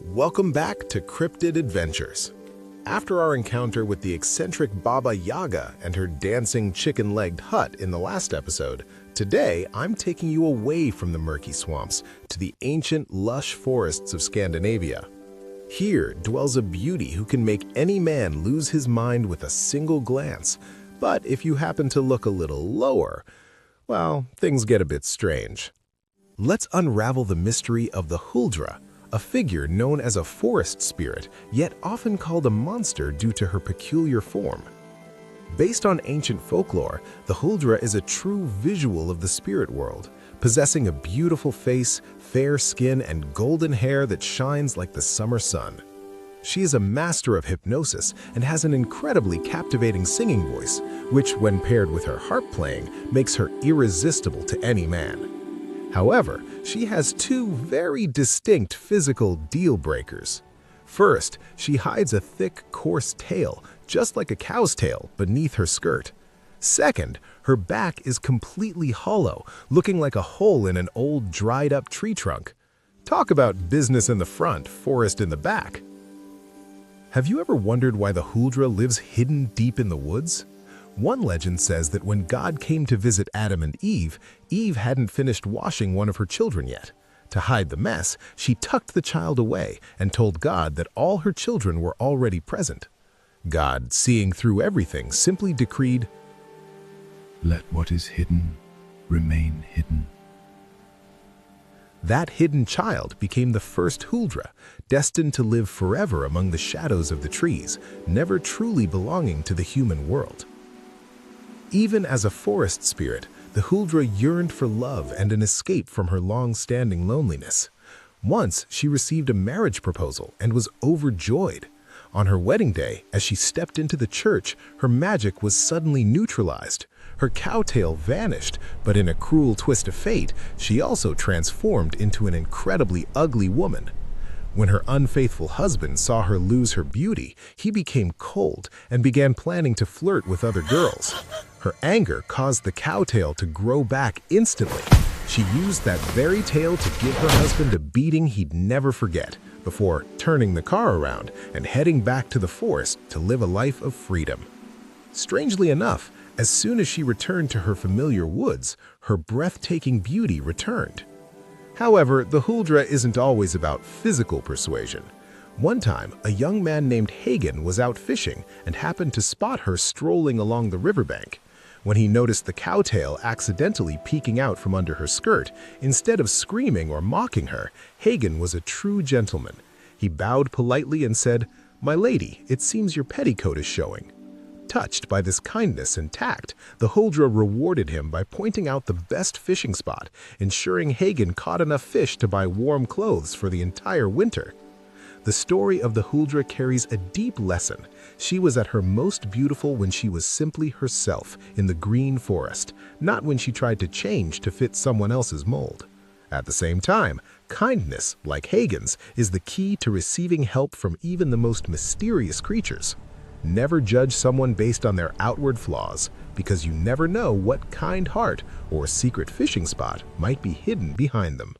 Welcome back to Cryptid Adventures. After our encounter with the eccentric Baba Yaga and her dancing chicken-legged hut in the last episode, today I'm taking you away from the murky swamps to the ancient, lush forests of Scandinavia. Here dwells a beauty who can make any man lose his mind with a single glance, but if you happen to look a little lower, well, things get a bit strange. Let's unravel the mystery of the Huldra, a figure known as a forest spirit, yet often called a monster due to her peculiar form. Based on ancient folklore, the Huldra is a true visual of the spirit world, possessing a beautiful face, fair skin, and golden hair that shines like the summer sun. She is a master of hypnosis and has an incredibly captivating singing voice, which, when paired with her harp playing, makes her irresistible to any man. However, she has two very distinct physical deal breakers. First, she hides a thick, coarse tail, just like a cow's tail, beneath her skirt. Second, her back is completely hollow, looking like a hole in an old, dried-up tree trunk. Talk about business in the front, forest in the back. Have you ever wondered why the Huldra lives hidden deep in the woods? One legend says that when God came to visit Adam and Eve, Eve hadn't finished washing one of her children yet. To hide the mess, she tucked the child away and told God that all her children were already present. God, seeing through everything, simply decreed, "Let what is hidden remain hidden." That hidden child became the first Huldra, destined to live forever among the shadows of the trees, never truly belonging to the human world. Even as a forest spirit, the Huldra yearned for love and an escape from her long-standing loneliness. Once, she received a marriage proposal and was overjoyed. On her wedding day, as she stepped into the church, her magic was suddenly neutralized. Her cowtail vanished, but in a cruel twist of fate, she also transformed into an incredibly ugly woman. When her unfaithful husband saw her lose her beauty, he became cold and began planning to flirt with other girls. Her anger caused the cowtail to grow back instantly. She used that very tail to give her husband a beating he'd never forget, before turning the car around and heading back to the forest to live a life of freedom. Strangely enough, as soon as she returned to her familiar woods, her breathtaking beauty returned. However, the Huldra isn't always about physical persuasion. One time, a young man named Hagen was out fishing and happened to spot her strolling along the riverbank. When he noticed the cowtail accidentally peeking out from under her skirt, instead of screaming or mocking her, Hagen was a true gentleman. He bowed politely and said, "My lady, it seems your petticoat is showing." Touched by this kindness and tact, the Huldra rewarded him by pointing out the best fishing spot, ensuring Hagen caught enough fish to buy warm clothes for the entire winter. The story of the Huldra carries a deep lesson. She was at her most beautiful when she was simply herself in the green forest, not when she tried to change to fit someone else's mold. At the same time, kindness, like Hagen's, is the key to receiving help from even the most mysterious creatures. Never judge someone based on their outward flaws, because you never know what kind heart or secret fishing spot might be hidden behind them.